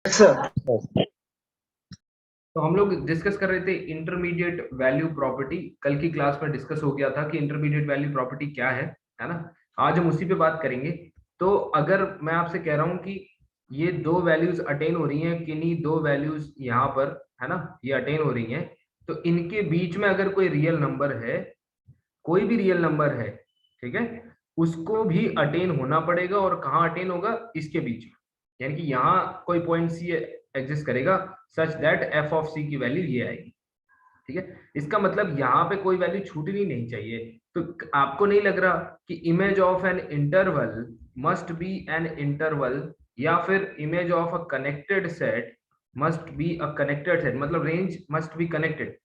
Sir. तो हम लोग डिस्कस कर रहे थे इंटरमीडिएट वैल्यू प्रॉपर्टी। कल की क्लास में डिस्कस हो गया था कि इंटरमीडिएट वैल्यू प्रॉपर्टी क्या है ना। आज हम उसी पे बात करेंगे। तो अगर मैं आपसे कह रहा हूं कि ये दो वैल्यूज अटेन हो रही हैं, किन्हीं दो वैल्यूज यहाँ पर है ना, ये अटेन हो रही हैं, तो इनके बीच में अगर कोई रियल नंबर है, कोई भी रियल नंबर है, ठीक है, उसको भी अटेन होना पड़ेगा। और कहाँ अटेन होगा? इसके बीच में, यानी कि यहाँ कोई पॉइंट सी एग्जिस्ट करेगा सच दैट एफ ऑफ सी की वैल्यू ये आएगी। ठीक है, इसका मतलब यहाँ पे कोई वैल्यू छूटनी नहीं चाहिए। तो आपको नहीं लग रहा कि image of an interval must be an interval, या फिर image of a connected set must be a connected set, मतलब रेंज मस्ट बी कनेक्टेड।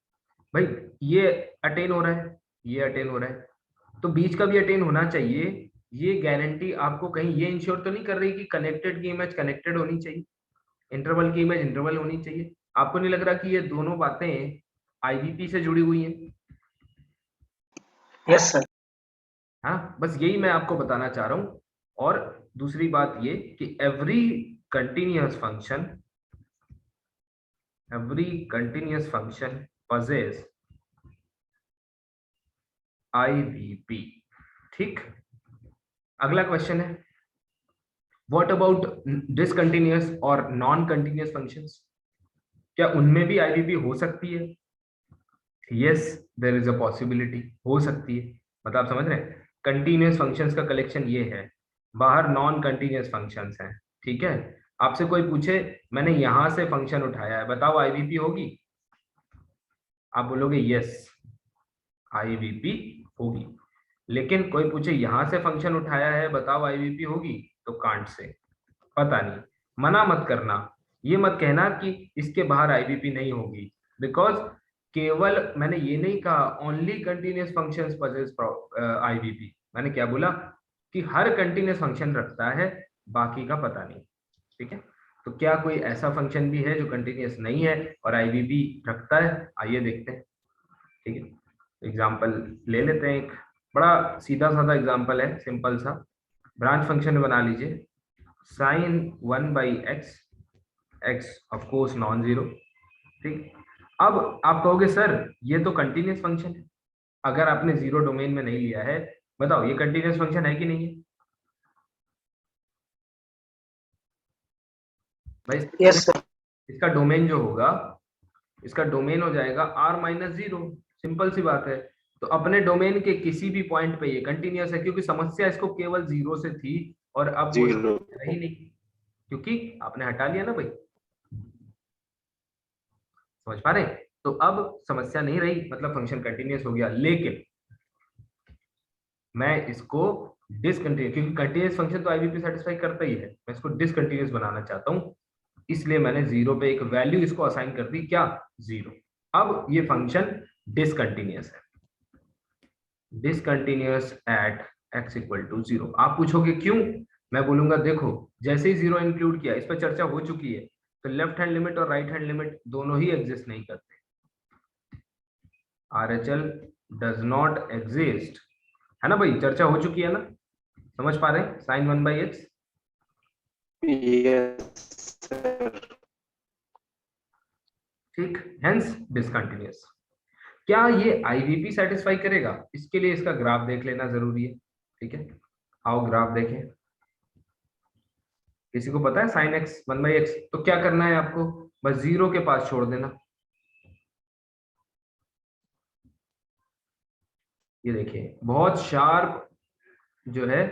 भाई ये अटेन हो रहा है, ये अटेन हो रहा है, तो बीच का भी अटेन होना चाहिए। ये गारंटी आपको कहीं ये इंश्योर तो नहीं कर रही कि कनेक्टेड की इमेज कनेक्टेड होनी चाहिए, इंटरवल की इमेज इंटरवल होनी चाहिए। आपको नहीं लग रहा कि ये दोनों बातें आईवीपी से जुड़ी हुई हैं? Yes sir. हाँ, बस यही मैं आपको बताना चाह रहा हूं। और दूसरी बात ये कि every continuous function possess IVP. ठीक, अगला क्वेश्चन है, व्हाट अबाउट डिसकंटिन्यूअस और नॉन कंटिन्यूअस फंक्शंस? क्या उनमें भी आईवीपी हो सकती है? Yes, there is a possibility, हो सकती है। मतलब आप समझ रहे हैं, कंटिन्यूअस फंक्शंस का कलेक्शन ये है, बाहर नॉन कंटिन्यूअस फंक्शंस हैं। ठीक है, आपसे कोई पूछे मैंने यहां से फंक्शन उठाया है, बताओ आईवीपी होगी? आप बोलोगे यस, आईवीपी होगी। लेकिन कोई पूछे यहां से फंक्शन उठाया है, बताओ आईवीपी होगी? तो कांट से, पता नहीं। मना मत करना, ये मत कहना कि इसके बाहर आईवीपी नहीं होगी, बिकॉज केवल मैंने ये नहीं कहा only continuous functions possess IVP. मैंने क्या बोला कि हर कंटिन्यूअस फंक्शन रखता है, बाकी का पता नहीं। ठीक है, तो क्या कोई ऐसा फंक्शन भी है जो कंटिन्यूअस नहीं है और आईवीपी रखता है? आइए देखते हैं। ठीक है, एग्जाम्पल ले लेते हैं। एक बड़ा सीधा साधा एग्जाम्पल है, सिंपल सा। ब्रांच फंक्शन बना लीजिए, sine 1/x, x of course non zero. ठीक, अब आप कहोगे सर ये तो कंटिन्यूअस फंक्शन है, अगर आपने जीरो डोमेन में नहीं लिया है, बताओ ये कंटिन्यूअस फंक्शन है कि नहीं है? भाई यस सर। इसका डोमेन जो होगा, इसका डोमेन हो जाएगा r-0। सिंपल सी बात है। तो अपने डोमेन के किसी भी पॉइंट पे ये कंटिन्यूअस है, क्योंकि समस्या इसको केवल जीरो से थी, और अब वो जीरो। रही नहीं, क्योंकि आपने हटा लिया ना भाई। समझ पा रहे हैं? तो अब समस्या नहीं रही, मतलब फंक्शन कंटिन्यूअस हो गया। लेकिन मैं इसको डिसकंटिन्यूअस, क्योंकि कंटिन्यूअस फंक्शन तो आईवीपी सेटिस्फाई करता ही है, मैं इसको डिसकंटिन्यूअस बनाना चाहता हूं, इसलिए मैंने जीरो पे एक वैल्यू इसको असाइन कर दी, क्या? जीरो। अब ये फंक्शन डिसकंटिन्यूअस है, discontinuous at x equal to zero. आप पूछोगे क्यों? मैं बोलूंगा देखो, जैसे ही जीरो इंक्लूड किया, इस पर चर्चा हो चुकी है, तो लेफ्ट हैंड लिमिट और राइट हैंड लिमिट दोनों ही एग्जिस्ट नहीं करते। RHL डज नॉट एग्जिस्ट, है ना भाई, चर्चा हो चुकी है ना? समझ पा रहे हैं? Sine 1/x, yes. ठीक, हेंस डिसकंटिन्यूअस। क्या ये आईवीपी सेटिस्फाई करेगा? इसके लिए इसका ग्राफ देख लेना जरूरी है। ठीक है, आओ ग्राफ देखें। किसी को पता है साइन एक्स 1/x? तो क्या करना है आपको, बस जीरो के पास छोड़ देना। ये देखिए, बहुत शार्प जो है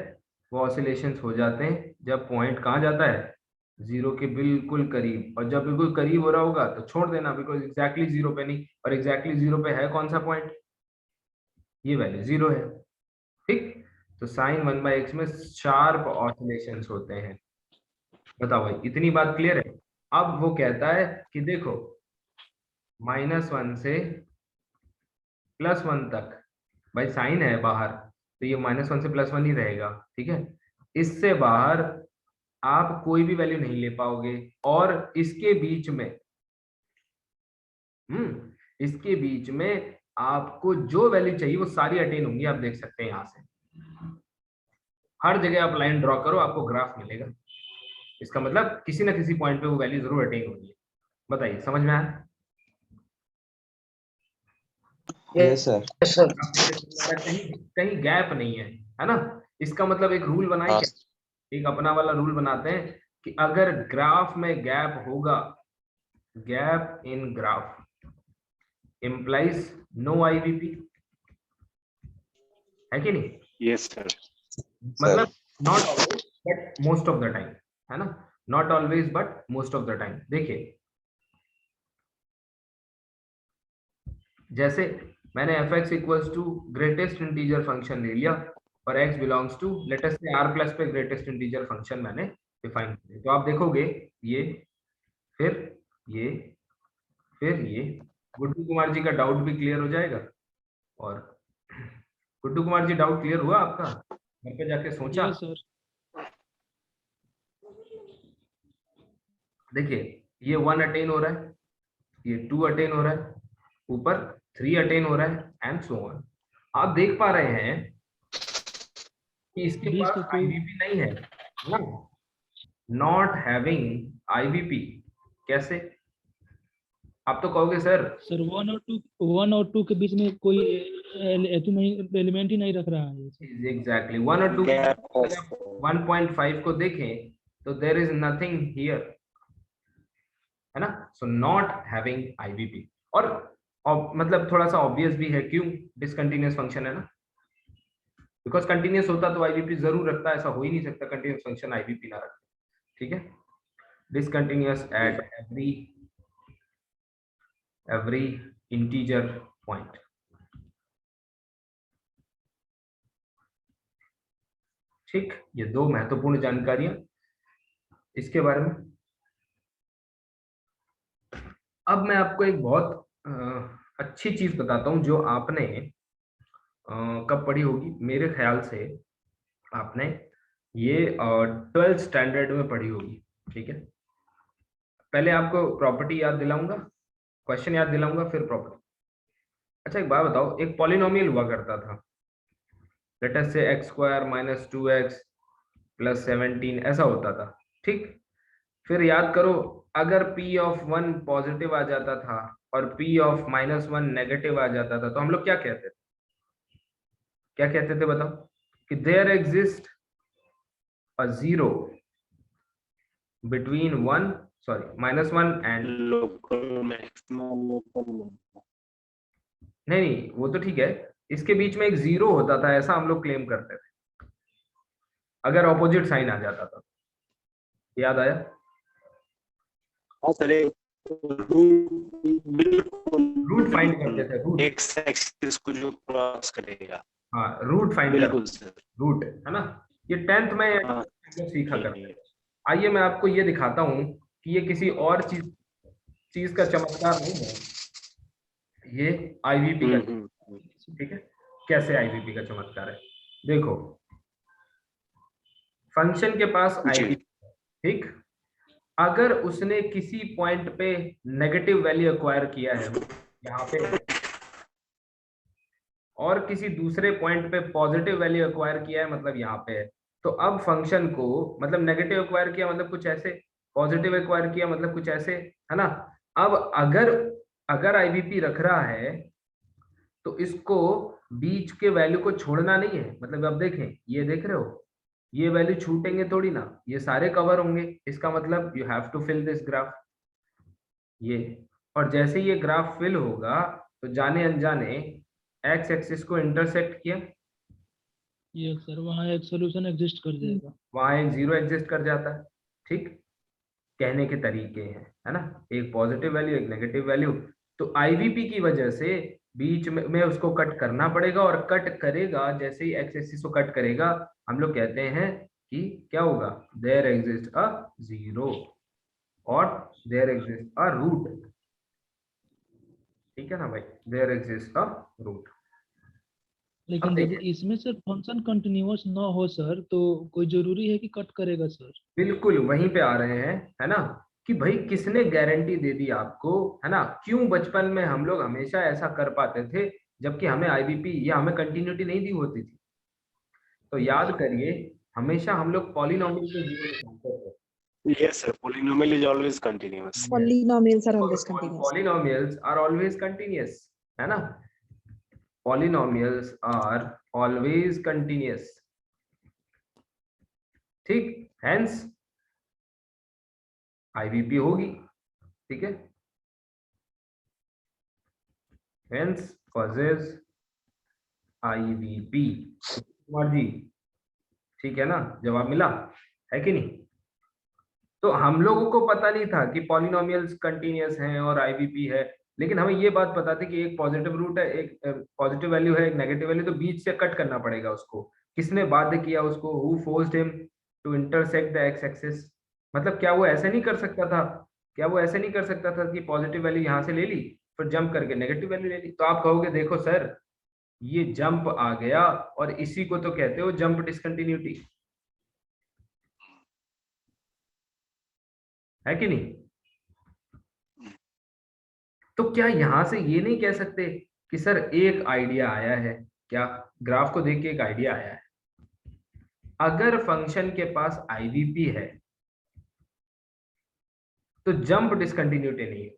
वो ऑसिलेशंस हो जाते हैं जब पॉइंट कहाँ जाता है, जीरो के बिल्कुल करीब। और जब बिल्कुल करीब हो रहा होगा तो छोड़ देना, बिकॉज एग्जैक्टली जीरो पे नहीं, और एग्जैक्टली जीरो पे है कौन सा पॉइंट? ये वैल्यू जीरो है। ठीक, तो साइन 1/x में शार्प ऑसिलेशंस होते हैं। बताओ भाई, इतनी बात क्लियर है? अब वो कहता है कि देखो, -1 से +1 तक, भाई साइन है बाहर, तो ये -1 से +1 ही रहेगा। ठीक है, इससे बाहर आप कोई भी वैल्यू नहीं ले पाओगे। और इसके बीच में, इसके बीच में आपको जो वैल्यू चाहिए वो सारी अटेन होंगी। आप देख सकते हैं यहां से, हर जगह आप लाइन ड्रॉ करो, आपको ग्राफ मिलेगा। इसका मतलब किसी ना किसी पॉइंट पे वो वैल्यू जरूर अटेन होगी। बताइए, समझ में आया? Yes sir. आपको कैसे लग रहा है? कहीं कहीं गैप नहीं है ना? इसका मतलब एक रूल बनाए हाँ क्या, एक अपना वाला रूल बनाते हैं कि अगर ग्राफ में गैप होगा, gap in graph implies no IVP, है कि नहीं? Yes sir. मतलब not always but most of the time, है ना? Not always but most of the time. देखिए, जैसे मैंने F X equals to greatest integer function ले लिया और x belongs to let us say r plus पे ग्रेटेस्ट इंटीजर फंक्शन मैंने डिफाइन किया, तो आप देखोगे ये, फिर ये, फिर ये, गुड्डू कुमार जी का डाउट भी क्लियर हो जाएगा। और गुड्डू कुमार जी, डाउट क्लियर हुआ आपका? घर पे जाके सोचा? Yes sir. देखिए, ये 1 अटेन हो रहा है, ये 2 अटेन हो रहा है, ऊपर 3 अटेन हो रहा है एंड सो ऑन। आप देख पा रहे हैं कि इसके बीच पास का कोई आईवीपी नहीं है ना? Not having IVP. कैसे? आप तो कहोगे सर सर 1 और 2 के बीच में कोई एलिमेंट ही नहीं रख रहा है सर। एग्जैक्टली 1 और 2 1.5 को देखें तो देयर इज नथिंग हियर, है ना? So not having IVP. और मतलब थोड़ा सा ऑब्वियस भी है, क्यों? डिसकंटिन्यूअस फंक्शन है ना, बिकॉज कंटिन्यूअस होता तो आईवीपी जरूर रखता, ऐसा हो ही नहीं सकता कंटिन्यूअस फंक्शन आईवीपी ना रखे। ठीक है, discontinuous at every integer point. ठीक, ये दो महत्वपूर्ण जानकारियां इसके बारे में। अब मैं आपको एक बहुत अच्छी चीज बताता हूं जो आपने कब पढ़ी होगी, मेरे ख्याल से आपने ये 12th स्टैंडर्ड में पढ़ी होगी। ठीक है, पहले आपको प्रॉपर्टी याद दिलाऊंगा, क्वेश्चन याद दिलाऊंगा, फिर प्रॉपर्टी। अच्छा, एक बात बताओ, एक पॉलिनोमियल हुआ करता था, लेट अस से x square minus 2x plus 17 ऐसा होता था। ठीक, फिर याद करो, अगर p ऑफ 1 पॉजिटिव आ जाता था और p ऑफ -1 नेगेटिव आ जाता था, तो हम लोग क्या कहते थे? क्या कहते थे बताओ? कि there exist a zero between -1 and local maximum local. नहीं, वो तो ठीक है, इसके बीच में एक जीरो होता था, ऐसा हम लोग क्लेम करते थे अगर ऑपोजिट साइन आ जाता था। याद आया? हाँ सर, रूट फाइंड करते थे, रूट। एक्स एक्सिस को जो क्रॉस करेगा। हाँ, रूट फाइंड बिल्कुल करते सर। रूट, है ना? ये 10th में हाँ, सीखा करते थे। आइए मैं आपको ये दिखाता हूँ कि ये किसी और चीज का चमत्कार नहीं है, ये आईवीपी का। ठीक है, कैसे आईवीपी का चमत्कार है? देखो, फंक्शन के पास आईवीपी, ठीक, अगर उसने किसी पॉइंट पे नेगेटिव वैल्यू एक्वायर किया है यहाँ पे, और किसी दूसरे पॉइंट पे पॉजिटिव वैल्यू एक्वायर किया है मतलब यहाँ पे है, तो अब फंक्शन को, मतलब नेगेटिव एक्वायर किया मतलब कुछ ऐसे, पॉजिटिव एक्वायर किया मतलब कुछ ऐसे, है ना? अब अगर अगर आईवीपी रख रहा है तो इसको बीच के वैल्यू को छोड़ना नहीं है। मतलब अब देखें, ये देख रहे हो, ये वैल्यू छूटेंगे थोड़ी ना, ये सारे कवर होंगे। इसका मतलब you have to fill this graph, ये। और जैसे ये ग्राफ फिल होगा तो जाने अनजाने एक्स एक्सिस को इंटरसेक्ट किया, ये सर वहाँ एक सॉल्यूशन एग्जिस्ट कर जाएगा। वहां एक जीरो एग्जिस्ट कर जाता है। ठीक, कहने के तरीके हैं, है ना? एक पॉजिटिव वैल्यू, एक नेगेटिव वैल्यू। तो आईवीपी की वजह से बीच में उसको कट करना पड़ेगा, और कट करेगा, जैसे ही एक्स एक्सिस को कट करेगा, हम लोग कहते हैं कि क्या होगा? देयर एग्जिस्ट अ जीरो और देयर एग्जिस्ट अ रूट। ठीक है ना भाई? There exist a root. अब लेकिन जब देखिए, इसमें सर फंक्शन कंटिन्यूअस ना हो सर, तो कोई जरूरी है कि कट करेगा सर? बिल्कुल वहीं पे आ रहे हैं, है ना? कि भाई किसने गारंटी दे दी आपको, है ना? क्यों बचपन में हम लोग हमेशा ऐसा कर पाते थे जबकि हमें आईबीपी या हमें कंटिन्यूटी नहीं दी होती थी? तो याद करिए, हमेशा हम लोग पॉलिनोमियल को जीरो निकालते थे। Yes, sir. Polynomial is always continuous. Polynomials are always continuous. Polynomials are always continuous, है ना? Polynomials are always continuous. ठीक, hence IVP होगी, ठीक है? Hence causes IVP. Kumar ji, ठीक है ना? जवाब मिला है कि नहीं? तो हम लोगों को पता नहीं था कि पॉलिनोमियल्स कंटीन्यूअस हैं और आईवीपी है, लेकिन हमें ये बात पता थी कि एक पॉजिटिव रूट है, एक पॉजिटिव वैल्यू है, एक नेगेटिव वैल्यू, तो बीच से कट करना पड़ेगा उसको। किसने बाध्य किया उसको? Who forced him to intersect the x axis? मतलब क्या वो ऐसे नहीं कर सकता था? क्या वो ऐसे नहीं कर सकता था कि पॉजिटिव वैल्यू यहाँ से ले ली फिर जंप करके नेगेटिव वैल्यू ले ली? तो आप कहोगे देखो सर ये जंप आ गया और इसी को तो कहते हो जंप डिसकंटिन्यूटी, है कि नहीं? तो क्या यहां से ये नहीं कह सकते कि सर एक आइडिया आया है? क्या ग्राफ को देख के एक आइडिया आया है? अगर फंक्शन के पास आईवीपी है तो जंप डिसकंटिन्यूटी नहीं होगी,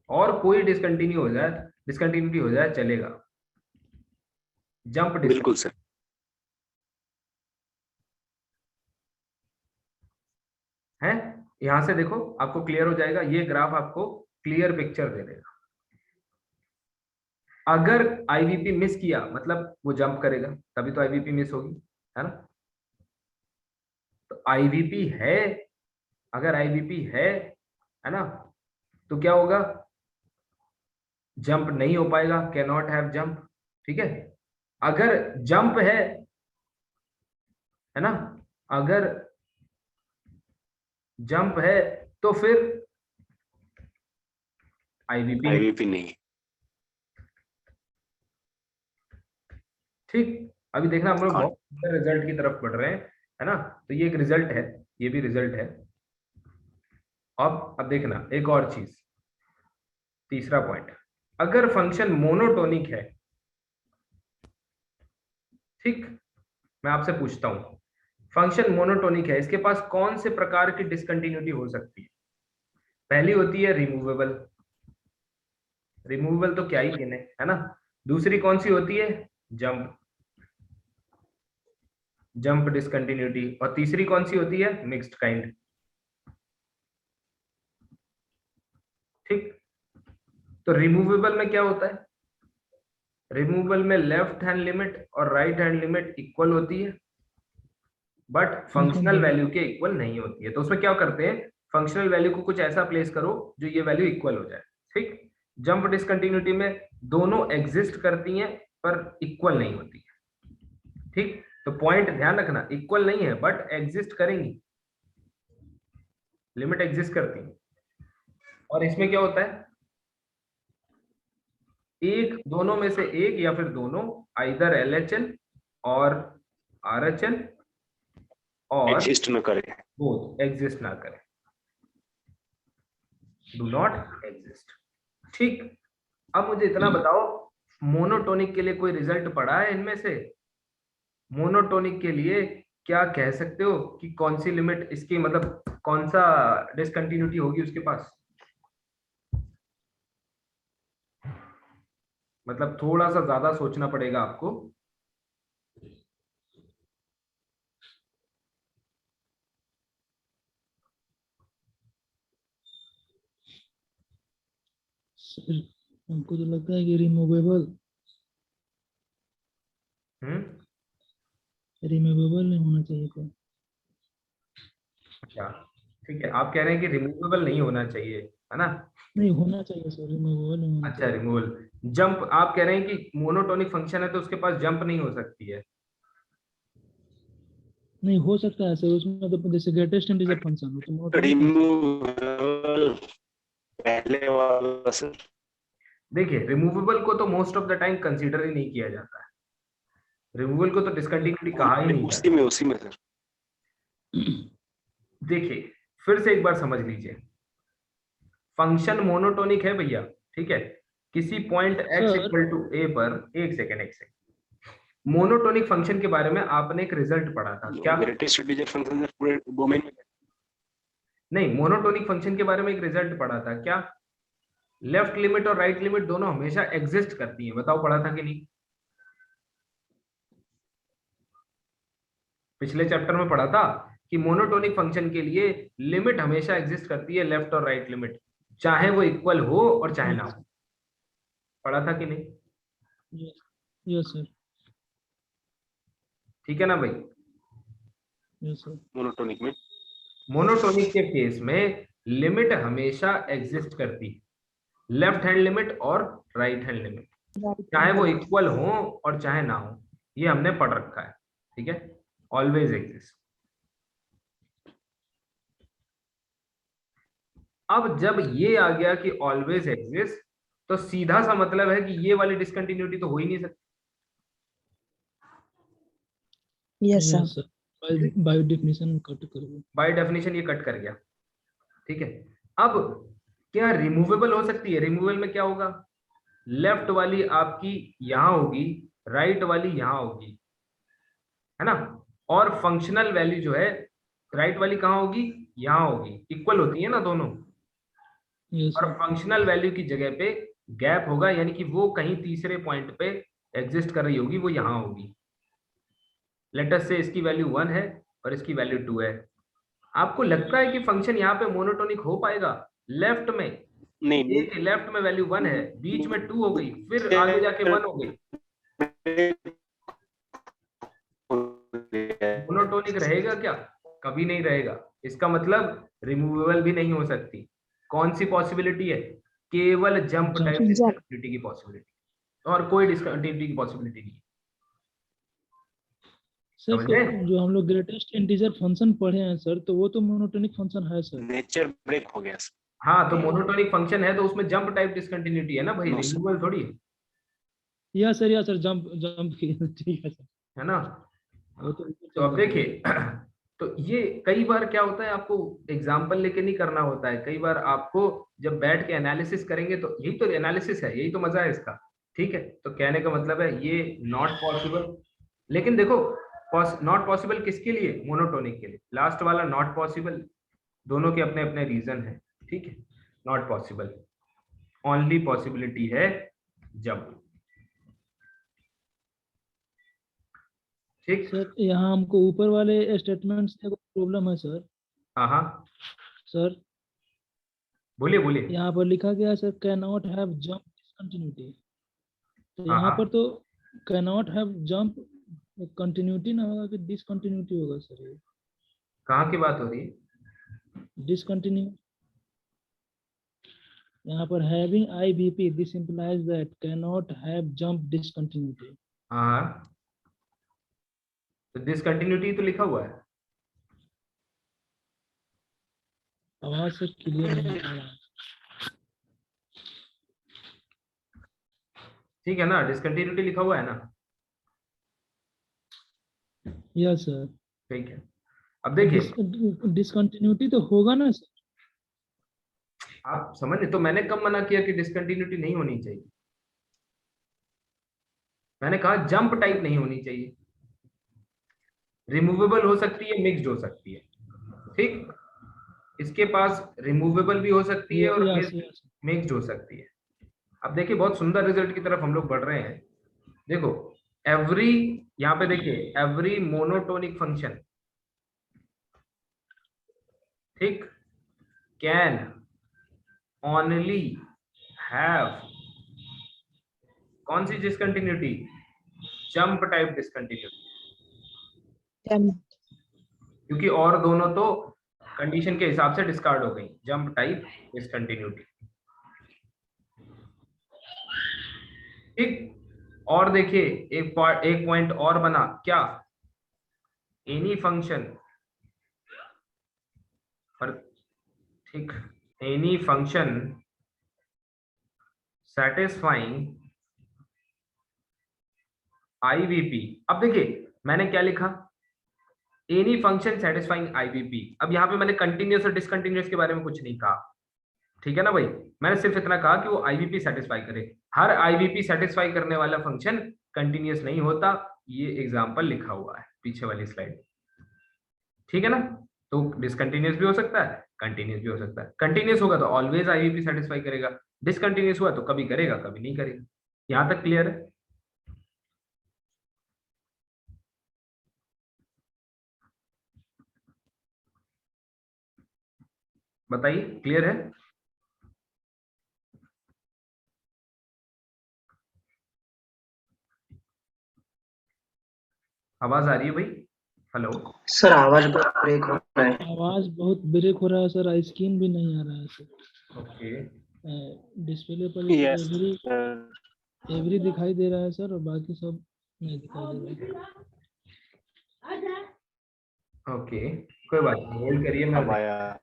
और कोई डिसकंटिन्यूटी हो जाए चलेगा, जंप बिल्कुल सर। है। यहां से देखो आपको क्लियर हो जाएगा, ये ग्राफ आपको क्लियर पिक्चर दे देगा। अगर आईवीपी मिस किया मतलब वो जंप करेगा, तभी तो आईवीपी मिस होगी, है ना? तो आईवीपी है, अगर आईवीपी है ना, तो क्या होगा? जंप नहीं हो पाएगा, कैन नॉट हैव जंप, ठीक है? अगर जंप है ना, अगर जंप है तो फिर आईवीपी नहीं। ठीक, अभी देखना हम लोग बहुत रिजल्ट की तरफ बढ़ रहे हैं, है ना? तो ये एक रिजल्ट है, ये भी रिजल्ट है। अब देखना एक और चीज, तीसरा पॉइंट, अगर फंक्शन मोनोटोनिक है, ठीक, मैं आपसे पूछता हूं फंक्शन मोनोटोनिक है, इसके पास कौन से प्रकार की डिसकंटिन्यूटी हो सकती है? पहली होती है रिमूवेबल, रिमूवेबल तो क्या ही कहने, है ना? दूसरी कौन सी होती है? Jump discontinuity. और तीसरी कौन सी होती है? Mixed kind. ठीक, तो रिमूवेबल में क्या होता है? रिमूवेबल में लेफ्ट हैंड लिमिट और राइट हैंड लिमिट इक्वल होती है, बट फंक्शनल वैल्यू के इक्वल नहीं होती है। तो उसमें क्या करते हैं, फंक्शनल वैल्यू को कुछ ऐसा प्लेस करो जो ये वैल्यू इक्वल हो जाए, ठीक? जंप डिसकंटिन्यूटी में दोनों एग्जिस्ट करती हैं पर इक्वल नहीं होती है, ठीक? तो पॉइंट ध्यान रखना, इक्वल नहीं है बट एग्जिस्ट करेंगी, लिमिट एग्जिस्ट करती है। और इसमें क्या होता है, एक दोनों में से एक या फिर दोनों, आइदर एलएचएल और आरएचएल, और एग्जिस्ट न करे, बोथ एग्जिस्ट ना करें, डू नॉट एग्जिस्ट, ठीक? अब मुझे इतना बताओ, मोनोटोनिक के लिए कोई रिजल्ट पड़ा है इनमें से? मोनोटोनिक के लिए क्या कह सकते हो कि कौन सी लिमिट इसकी, मतलब कौन सा डिसकंटिन्यूटी होगी उसके पास? मतलब थोड़ा सा ज्यादा सोचना पड़ेगा आपको। सर हमको तो लगता है कि रिमूवेबल नहीं होना चाहिए कोई। अच्छा, ठीक है, आप कह रहे हैं कि रिमूवेबल नहीं होना चाहिए, है ना? नहीं होना चाहिए सर, रिमूवेबल नहीं होना अच्छा, चाहिए। रिमूवल। जंप, आप कह रहे हैं कि मोनोटोनिक फंक्शन है तो उसके पास जंप नहीं हो सकती है? नहीं हो सकता है सर, उसमें तो जैसे ग्रेटेस्ट इंटीजर फंक्शन हो तो मोनोटोनिक रिमूवेबल पहले वाला सर। देखिए, रिमूवेबल को तो most of the time consider ही नहीं किया जाता है, रिमूवल को तो डिसकंटिन्यूटी कहा ही नहीं उसी में सर। देखिए फिर से एक बार समझ लीजिए, फंक्शन मोनोटोनिक है भैया, ठीक है? किसी point x sir. Equal to a पर, एक सेकेंड, मोनोटोनिक फंक्शन के बारे में आपने एक रिजल्ट पढ़ा था क्या? ग्रेटेस्ट इंटीजर फंक्शन सर पूरे डोमेन में। नहीं, मोनोटोनिक फंक्शन के बारे में एक रिजल्ट पढ़ा था क्या? लेफ्ट लिमिट और राइट लिमिट दोनों हमेशा एग्जिस्ट करती हैं, बताओ पढ़ा था कि नहीं? पिछले चैप्टर में पढ़ा था कि मोनोटोनिक फंक्शन के लिए लिमिट हमेशा एग्जिस्ट करती है, लेफ्ट और राइट लिमिट, चाहे वो इक्वल हो और चाहे ना हो। पढ़ा था कि नहीं? यस सर, ठीक है ना भाई? Yes sir. मोनोटोनिक में मोनोटोनिक के केस में लिमिट हमेशा एग्जिस्ट करती है, लेफ्ट हैंड लिमिट और राइट हैंड लिमिट, चाहे वो इक्वल हो और चाहे ना हो, ये हमने पढ़ रखा है। ठीक है, ऑलवेज एग्जिस्ट। अब जब ये आ गया कि ऑलवेज एग्जिस्ट, तो सीधा सा मतलब है कि ये वाली डिसकंटिन्यूटी तो हो ही नहीं सकती। Yes, sir. Yes sir, by definition cut कर दो। बाय डेफिनेशन ये कट कर गया। ठीक है, अब क्या रिमूवेबल हो सकती है? रिमूवेबल में क्या होगा? लेफ्ट वाली आपकी यहां होगी, राइट वाली यहां होगी, है ना? और फंक्शनल वैल्यू जो है, राइट वाली कहां होगी? यहां होगी। इक्वल होती है ना दोनों, यस और सर, फंक्शनल वैल्यू की जगह पे गैप होगा, यानी कि वो कहीं तीसरे पॉइंट पे एग्जिस्ट कर रही होगी, वो यहां होगी। लेट अस से इसकी वैल्यू 1 है और इसकी वैल्यू 2 है। आपको लगता है कि फंक्शन यहाँ पे मोनोटोनिक हो पाएगा? लेफ्ट में नहीं एक लेफ्ट में वैल्यू 1 है, बीच में 2 हो गई, फिर आगे जाके 1 हो गई, मोनोटोनिक रहेगा क्या? कभी नहीं रहेगा। इसका मतलब रिमूवेबल भी नहीं हो सकती। कौन सी पॉसिबिलिटी है? केवल जंप टाइप Jump. डिस्कंटिन्यूटी की पॉसिबिलिटी, और कोई डिस्कंटिन्यूटी की पॉसिबिलिटी नहीं है। सर तो समझे? जो हम लोग ग्रेटेस्ट इंटीजर फंक्शन पढ़े हैं सर, तो वो तो मोनोटोनिक फंक्शन है सर। नेचर ब्रेक हो गया सर। हाँ, तो मोनोटोनिक फंक्शन है तो उसमें जंप टाइप डिस्कंटिन्यूटी है ना भाई, No, sir. रिमूवल थोड़ी है, या सर जंप जंप की ठीक है सर, है ना? वो तो तो अब देखिए तो ये कई बार क्या होता है, आपको एग्जाम्पल लेके नहीं करना होता है, कई बार आपको जब बैठ के एनालिसिस करेंगे, तो यही तो एनालिसिस है, यही तो मजा है इसका। ठीक है, तो कहने का मतलब है ये नॉट पॉसिबल। लेकिन देखो, नॉट पॉसिबल किसके लिए? मोनोटोनिक के लिए। लास्ट वाला नॉट पॉसिबल, दोनों के अपने अपने रीजन है। ठीक है, नॉट पॉसिबल ओनली पॉसिबिलिटी है जब। ठीक, सर यहाँ हमको ऊपर वाले स्टेटमेंट्स में प्रॉब्लम है सर। हाँ हाँ, सर बोलिए बोलिए। यहाँ पर लिखा गया है sir, can not have jump discontinuity, तो हाँ यहाँ हाँ, पर तो can not have jump continuity ना होगा कि डिसकंटिन्यूटी होगा सर? ये कहाँ की बात हो रही है? डिसकंटिन्यू, यहाँ पर having IVP, this implies that cannot have jump discontinuity। हाँ हाँ, तो डिसकंटिन्यूटी तो लिखा हुआ है। आवाज से क्लियर नहीं आ रहा। ठीक है ना, डिसकंटिन्यूटी लिखा हुआ है ना? यस सर, ठीक है, अब देखिए, डिसकंटिन्यूटी तो होगा ना सर? आप समझ, तो मैंने कब मना किया कि डिसकंटिन्यूटी नहीं होनी चाहिए? मैंने कहा जंप टाइप नहीं होनी चाहिए, रिमूवेबल हो सकती है, मिक्स्ड हो सकती है। ठीक, इसके पास रिमूवेबल भी हो सकती है और यस यस मिक्स्ड हो सकती है। अब देखिए, बहुत सुंदर रिजल्ट की तरफ हम लोग बढ़ रहे हैं। देखो, एवरी, यहाँ पे देखिए, एवरी मोनोटोनिक फंक्शन, ठीक, कैन ओनली हैव कौन सी discontinuity? Jump type discontinuity, Jump. क्योंकि और दोनों तो कंडीशन के हिसाब से डिस्कार्ड हो गई। जंप टाइप डिसकंटिन्यूटी, ठीक। और देखिए, एक पॉइंट और बना क्या? एनी फंक्शन, पर ठीक, एनी फंक्शन सेटिस्फाइंग IVP। अब देखिए मैंने क्या लिखा, एनी फंक्शन सेटिस्फाइंग IVP। अब यहाँ पे मैंने कंटिन्यूस और डिसकंटिन्यूस के बारे में कुछ नहीं कहा, ठीक है ना भाई? मैंने सिर्फ इतना कहा कि वो IVP सेटिस्फाई करे। हर IVP सेटिस्फाई करने वाला फंक्शन कंटिन्यूस नहीं होता, ये एग्जाम्पल लिखा हुआ है पीछे वाली स्लाइड, ठीक है ना। तो डिसकंटिन्यूअस भी हो सकता है, कंटिन्यूअस भी हो सकता है। कंटिन्यूअस होगा तो ऑलवेज आईवीपी सेटिस्फाई करेगा, डिसकंटिन्यूअस हुआ तो कभी करेगा कभी नहीं करेगा। यहां तक क्लियर है? बताइए, क्लियर है? आवाज आ रही है भाई? हेलो? सर आवाज ब्रेक हो रहा है। आवाज बहुत ब्रेक हो रहा है सर, स्क्रीन भी नहीं आ रहा है सर। ओके, डिस्प्ले पर यस एवरी दिखाई दे रहा है सर, और बाकी सब नहीं दिखाई दे रहा है। ओके, कोई बात नहीं, होल्ड करिए, मैं अब आया।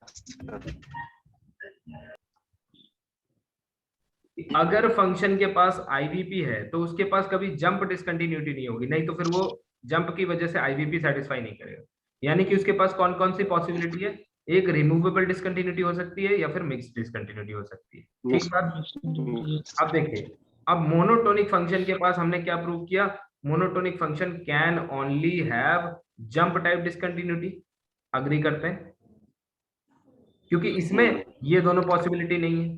अगर फंक्शन के पास आईवीपी है तो उसके पास कभी जंप डिसकंटिन्यूटी नहीं होगी, नहीं तो फिर वो जंप की वजह से आईवीपी सेटिस्फाई नहीं करेगा। यानी कि उसके पास कौन कौन सी पॉसिबिलिटी है? एक रिमूवेबल डिसकंटिन्यूटी हो सकती है या फिर मिक्स्ड डिसकंटिन्यूटी हो सकती है, ठीक बात। अब देखिए, अब मोनोटोनिक फंक्शन के पास हमने क्या प्रूव किया? Monotonic function can only have jump type discontinuity. Agree करते हैं? क्योंकि इसमें ये दोनों पॉसिबिलिटी नहीं है,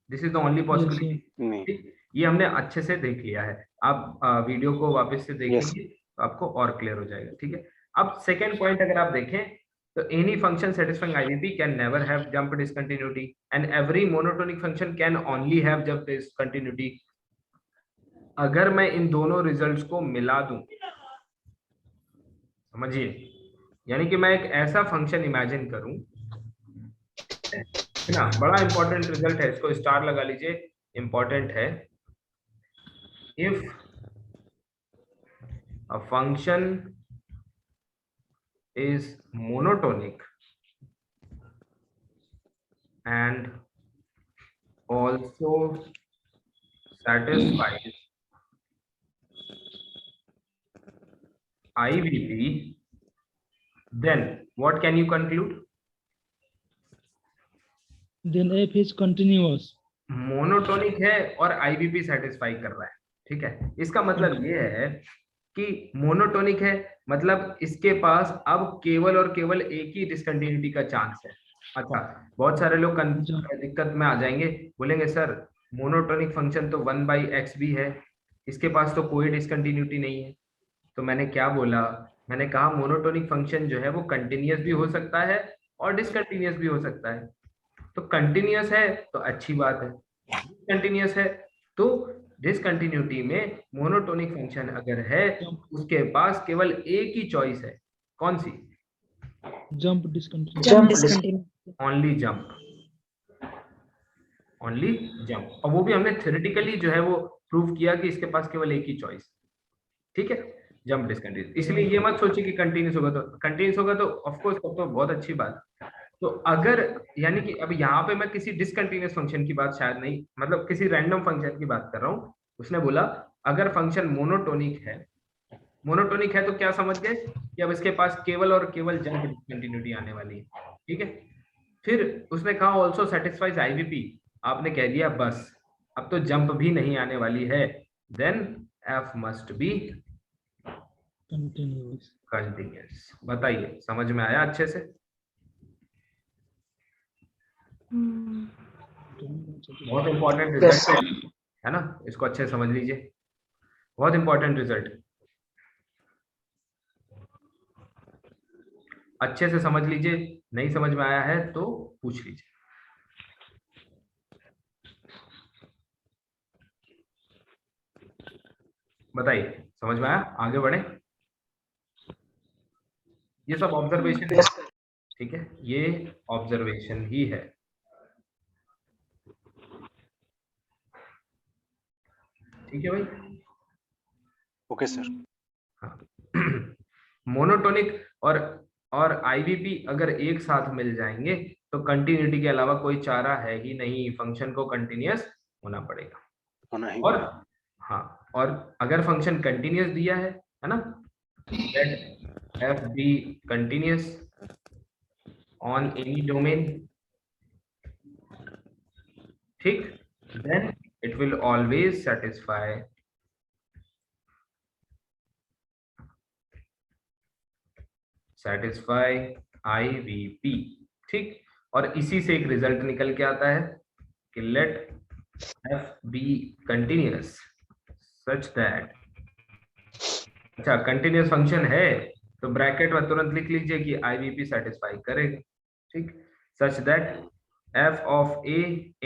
this is the only possibility. नहीं ठीक, ये हमने अच्छे से देख लिया है। आप वीडियो को वापस से देखेंगे तो आपको और क्लियर हो जाएगा, ठीक है। अब सेकेंड पॉइंट अगर आप देखें तो any function satisfying IVP can never have jump discontinuity and every monotonic function can only have jump discontinuity. अगर मैं इन दोनों रिजल्ट्स को मिला दूं, समझिए, यानी कि मैं एक ऐसा फंक्शन इमेजिन करूं, है ना, बड़ा इंपॉर्टेंट रिजल्ट है, इसको स्टार लगा लीजिए, इंपॉर्टेंट है। If a function is monotonic and also satisfies IVP, then what can you conclude? Then f is continuous. Monotonic है और आईवीपी सेटिस्फाई कर रहा है, ठीक है। इसका मतलब ये है कि मोनोटोनिक है, मतलब इसके पास अब केवल और केवल एक ही डिसकंटिन्यूटी का चांस है। अच्छा, बहुत सारे लोग दिक्कत में आ जाएंगे, बोलेंगे सर मोनोटोनिक फंक्शन तो 1/x भी है, इसके पास तो कोई डिसकंटिन्यूटी नहीं है। तो मैंने क्या बोला? मैंने कहा मोनोटोनिक फंक्शन जो है वो कंटिन्यूअस भी हो सकता है और डिसकंटिन्यूअस भी हो सकता है। तो कंटिन्यूअस है तो अच्छी बात है, कंटिन्यूअस है तो डिसकंटिन्यूटी में मोनोटोनिक फंक्शन अगर है उसके पास केवल एक ही चॉइस है, कौन सी? Jump discontinuity. Jump discontinuity. Only jump, only jump. और वो भी हमने थ्योरेटिकली जो है वो प्रूव किया कि इसके पास केवल एक ही चॉइस, ठीक है, जंप डिसकंटिन्यूस। इसलिए ये मत सोचिए कि कंटिन्यूस होगा, तो कंटिन्यूस होगा तो ऑफकोर्स तब तो बहुत अच्छी बात। तो अगर, यानी कि अब यहाँ पे मैं किसी डिसकंटिन्यूस फंक्शन की बात शायद नहीं, मतलब किसी रैंडम फंक्शन की बात कर रहा हूँ। उसने बोला अगर फंक्शन मोनोटोनिक है, मोनोटोनिक है तो क्या समझ गए कि अब इसके पास केवल और केवल जंप डिसकंटिन्यूटी आने वाली है, ठीक है। फिर उसने कहा ऑल्सो सेटिस्फाइज आईवीपी, आपने कह दिया बस अब तो जंप भी नहीं आने वाली है, then f must be continuous. Continuous. बताइए, समझ में आया अच्छे से? बहुत इंपॉर्टेंट रिजल्ट है ना, इसको अच्छे से समझ लीजिए, बहुत इंपॉर्टेंट रिजल्ट, अच्छे से समझ लीजिए। नहीं समझ में आया है तो पूछ लीजिए। बताइए, समझ में आया? आगे बढ़े। ये सब ऑब्जर्वेशन है, ठीक है, ये ऑब्जर्वेशन ही है, ठीक है भाई। Okay sir. मोनोटोनिक और आईवीपी अगर एक साथ मिल जाएंगे तो कंटिन्यूटी के अलावा कोई चारा है ही नहीं, फंक्शन को कंटिन्यूअस होना पड़ेगा। होना ही और हाँ, और अगर फंक्शन कंटिन्यूअस दिया है ना, let F B continuous on any domain, ठीक, then it will always satisfy satisfy IVP, ठीक। और इसी से एक रिजल्ट निकल के आता है कि लेट f be continuous such that, अच्छा कंटिन्यूस फंक्शन है तो ब्रैकेट में तुरंत लिख लीजिए कि IVP सेटिस्फाई करेगा, ठीक। सच that f of a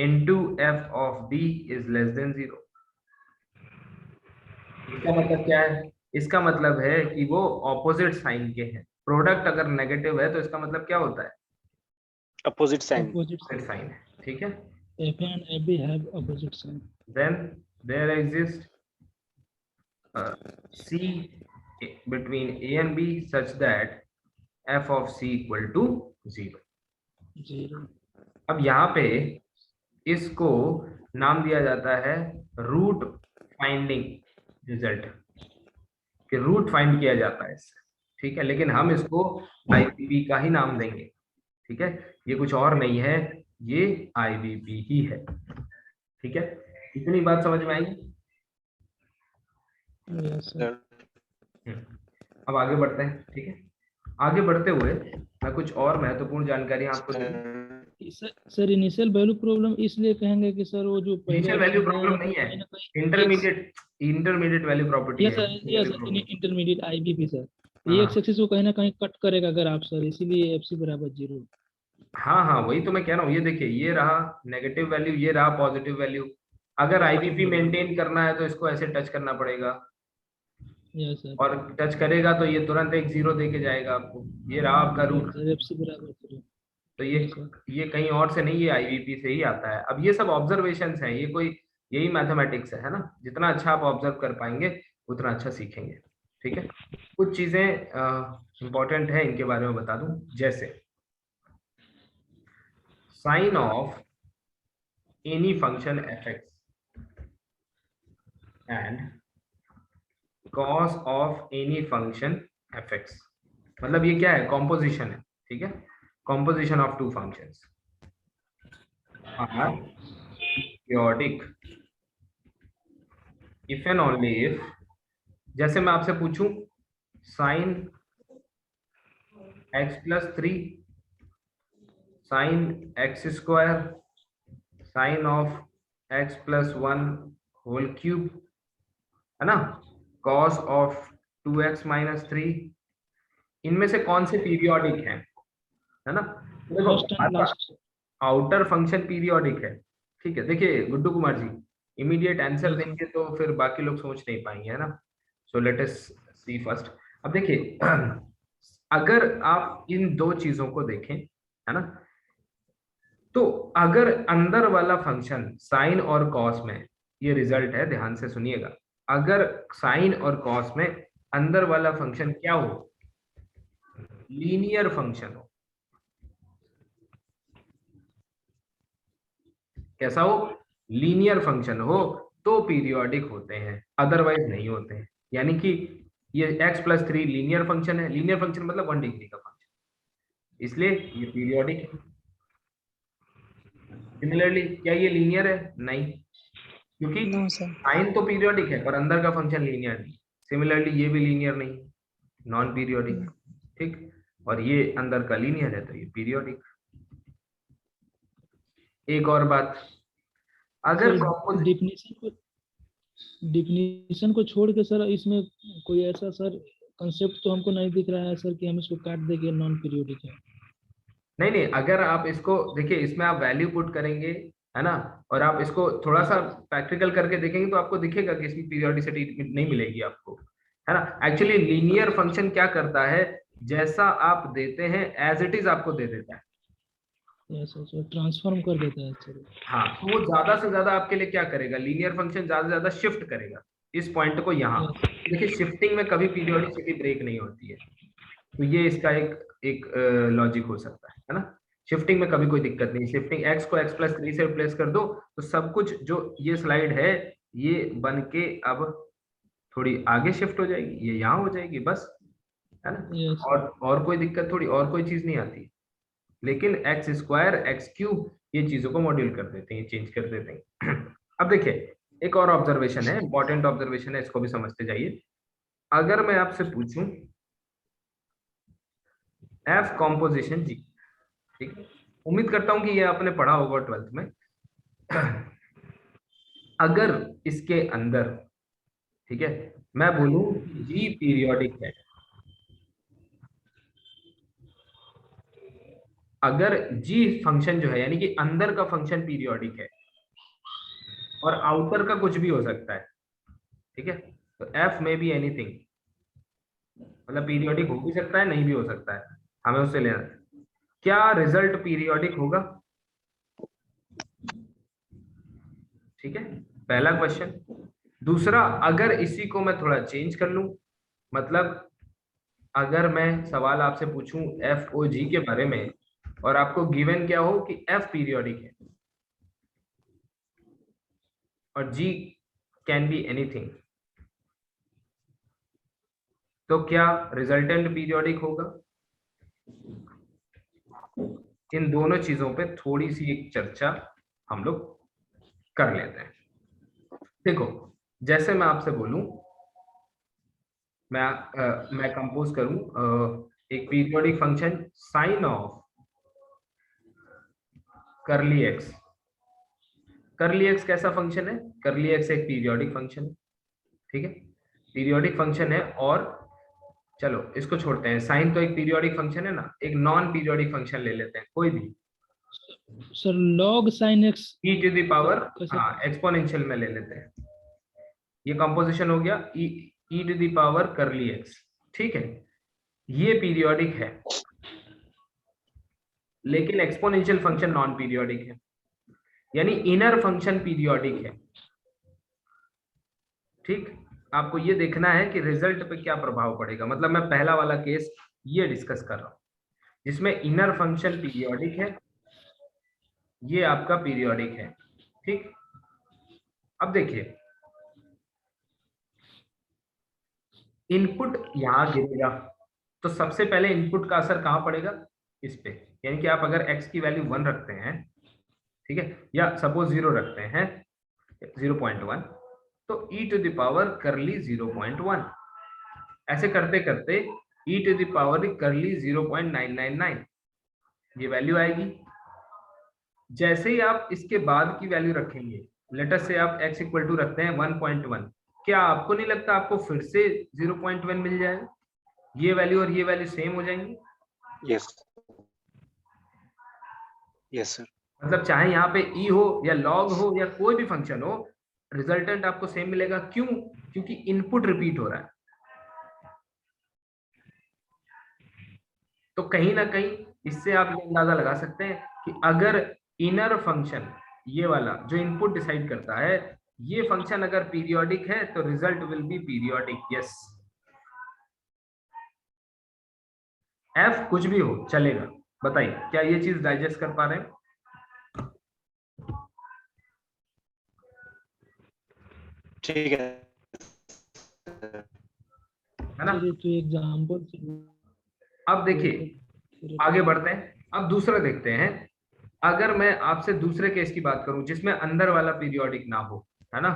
into f of b is less than 0। इसका मतलब क्या है? इसका मतलब है कि वो ऑपोजिट साइन के हैं। प्रोडक्ट अगर नेगेटिव है तो इसका मतलब क्या होता है? Opposite sign. Opposite opposite sign है, ठीक है। FA and AB have opposite sign. Then there exists C between A and B such that f of C equal to 0। 0. अब यहाँ पे इसको नाम दिया जाता है रूट फाइंडिंग रिजल्ट, कि रूट फाइंड किया जाता है इससे, ठीक है। लेकिन हम इसको IVP का ही नाम देंगे, ठीक है। ये कुछ और नहीं है, ये IVP ही है, ठीक है। इतनी बात समझ में आई? Yes, sir. अब आगे बढ़ते हैं, ठीक है। आगे बढ़ते हुए मैं कुछ और महत्वपूर्ण जानकारी आपको दे दूं। सर इनिशियल वैल्यू प्रॉब्लम इसलिए कहेंगे कि सर वो जो इनिशियल वैल्यू प्रॉब्लम नहीं है, इंटरमीडिएट वैल्यू प्रॉपर्टी है। यस इंटरमीडिएट IVP सर, हाँ। ये एक्स एक्सिस को कहीं ना कहीं कट करेगा अगर आप सर, इसीलिए FC बराबर 0। हाँ हाँ, वही तो मैं कह रहा हूँ। ये देखिए, ये रहा नेगेटिव वैल्यू, ये रहा पॉजिटिव वैल्यू। अगर IVP मेंटेन करना है तो इसको ऐसे टच करना पड़ेगा, यस सर। और टच करेगा तो ये तुरंत एक 0 देके जाएगा आपको। ये रहा आपका रूट। सर FC बराबर 0। तो ये कहीं और से नहीं, ये IVP से ही आता है। अब ये सब ऑब्जर्वेशंस हैं, ये कोई यही मैथमेटिक्स है ना। जितना अच्छा आप ऑब्जर्व कर पाएंगे उतना अच्छा सीखेंगे, ठीक है। कुछ चीजें इंपॉर्टेंट है, इनके बारे में बता दूं। जैसे sine of any function fx and cos of any function fx, मतलब ये क्या है? कॉम्पोजिशन है, ठीक है। Composition of two functions are periodic if and only if, जैसे मैं आपसे पूछूं sine x+3 sine x² sine of x+1 whole cube, है ना, कॉस ऑफ 2x-3, इनमें से कौन से पीरियोडिक हैं, है ना। देखो आउटर फंक्शन पीरियोडिक है, ठीक है। देखिए गुड्डू कुमार जी, इमीडिएट आंसर देंगे तो फिर बाकी लोग सोच नहीं पाएंगे, है ना। सो लेट अस सी फर्स्ट। अब देखिए अगर आप इन दो चीजों को देखें, है ना, तो अगर अंदर वाला फंक्शन साइन और कॉस में, ये रिजल्ट है, ध्यान से सुनिएगा, अगर साइन और कॉस में अंदर वाला फंक्शन क्या हो? लीनियर फंक्शन हो। कैसा हो? लीनियर फंक्शन हो तो पीरियोडिक होते हैं, अदरवाइज नहीं होते हैं। यानी कि ये x+3 लीनियर फंक्शन है। लीनियर फंक्शन मतलब 1 डिग्री का फंक्शन, इसलिए ये पीरियोडिक है। सिमिलरली क्या ये लीनियर है? नहीं, क्योंकि नो सर। साइन तो पीरियोडिक है पर अंदर का फंक्शन लीनियर नहीं। सिमिलरली ये भी लीनियर नहीं, नॉन पीरियोडिक, ठीक। और ये अंदर का लीनियर है तो ये पीरियोडिक। एक और बात, अगर डिफिनीशन को छोड़ के सर इसमें कोई ऐसा सर कंसेप्ट तो हमको नहीं दिख रहा है सर कि हम इसको काट देंगे नॉन पीरियोडिक है। नहीं, अगर आप इसको देखिए, इसमें आप वैल्यू पुट करेंगे, है ना, और आप इसको थोड़ा सा प्रैक्टिकल करके देखेंगे तो आपको दिखेगा कि इसमें पीरियोडिसिटी नहीं मिलेगी आपको, है ना। एक्चुअली लीनियर फंक्शन क्या करता है, जैसा आप देते हैं एज इट इज आपको दे देता है। सर ट्रांसफॉर्म कर देता है सर। हाँ, तो वो ज्यादा से ज्यादा आपके लिए क्या करेगा? लीनियर फंक्शन ज्यादा से ज्यादा शिफ्ट करेगा इस पॉइंट को यहाँ। देखिए शिफ्टिंग में कभी पीरियोडिसिटी ब्रेक नहीं होती है, तो ये इसका एक लॉजिक हो सकता है ना। शिफ्टिंग में कभी कोई दिक्कत नहीं। शिफ्टिंग x को x+3 से रिप्लेस कर दो तो सब कुछ जो ये स्लाइड है ये बन के अब थोड़ी आगे शिफ्ट हो जाएगी, ये यहाँ हो जाएगी, बस, है ना। और कोई दिक्कत थोड़ी, और कोई चीज नहीं आती। लेकिन x² x³ ये चीजों को मॉड्यूल कर देते हैं, चेंज कर देते हैं। अब देखिए एक और ऑब्जर्वेशन है, इंपॉर्टेंट ऑब्जर्वेशन है, इसको भी समझते जाइए। अगर मैं आपसे पूछूं एफ कॉम्पोजिशन जी। ठीक है, उम्मीद करता हूं कि ये आपने पढ़ा होगा 12th में। अगर इसके अंदर, ठीक है, मैं बोलूं जी पीरियोडिक है, अगर जी फंक्शन जो है यानी कि अंदर का फंक्शन पीरियोडिक है और आउटर का कुछ भी हो सकता है, ठीक है, तो एफ में बी एनीथिंग, मतलब पीरियोडिक हो भी सकता है, नहीं भी हो सकता है, हमें उससे लेना है। क्या रिजल्ट पीरियोडिक होगा? ठीक है, पहला क्वेश्चन। दूसरा, अगर इसी को मैं थोड़ा चेंज कर लूं, मतलब अगर मैं सवाल आपसे पूछूं एफ ओ जी के बारे में और आपको गिवन क्या हो कि एफ पीरियोडिक है और जी कैन बी एनीथिंग, तो क्या रिजल्टेंट पीरियोडिक होगा? इन दोनों चीजों पे थोड़ी सी एक चर्चा हम लोग कर लेते हैं। देखो, जैसे मैं आपसे बोलूं, मैं कंपोज करूं एक पीरियोडिक फंक्शन साइन ऑफ करली एक्स। करली एक्स कैसा फंक्शन है? करली एक्स एक पीरियोडिक फंक्शन है, ठीक है, पीरियोडिक फंक्शन है। और चलो इसको छोड़ते हैं, साइन तो एक पीरियोडिक फंक्शन है ना, एक नॉन पीरियोडिक फंक्शन ले लेते हैं कोई भी, sir log sine x e to the power, कैसे? हाँ एक्सपोनेंशियल में ले लेते हैं। ये कंपोजिशन हो गया e टू द पावर करली एक्स, ठीक है, ये पीरियोडिक है, लेकिन एक्सपोनेंशियल फंक्शन नॉन पीरियोडिक है, यानी इनर फंक्शन पीरियोडिक है। ठीक, आपको ये देखना है कि रिजल्ट पे क्या प्रभाव पड़ेगा, मतलब मैं पहला वाला केस ये डिस्कस कर रहा हूं जिसमें इनर फंक्शन पीरियोडिक है, ये आपका पीरियोडिक है। ठीक, अब देखिए, इनपुट यहां गिरेगा तो सबसे पहले इनपुट का असर कहां पड़ेगा? इस पे, यानी कि आप अगर x की वैल्यू 1 रखते हैं, ठीक है, या सपोज 0 रखते हैं 0.1, तो e टू द पावर करली 0.1, ऐसे करते करते e टू द पावर करली 0.999 ये वैल्यू आएगी। जैसे ही आप इसके बाद की वैल्यू रखेंगे, लेटर से आप x इक्वल टू रखते हैं 1.1, क्या आपको नहीं लगता आपको फिर से 0.1 मिल जाएगा? ये वैल्यू और ये वैल्यू सेम हो जाएंगी। Yes. Yes, sir. मतलब चाहे यहाँ पे e हो या log हो या कोई भी फंक्शन हो, रिजल्टेंट आपको सेम मिलेगा। क्यों? क्योंकि इनपुट रिपीट हो रहा है। तो कहीं ना कहीं इससे आप ये अंदाजा लगा सकते हैं कि अगर इनर फंक्शन, ये वाला जो इनपुट डिसाइड करता है, ये फंक्शन अगर पीरियोडिक है तो result will be periodic. Yes, F कुछ भी हो चलेगा। बताइए, क्या ये चीज डाइजेस्ट कर पा रहे हैं? ठीक है है ना? सर ये तो एग्जाम्पल अब देखिए, आगे बढ़ते हैं, अब दूसरा देखते हैं। अगर मैं आपसे दूसरे केस की बात करूं जिसमें अंदर वाला पीरियोडिक ना हो, है ना,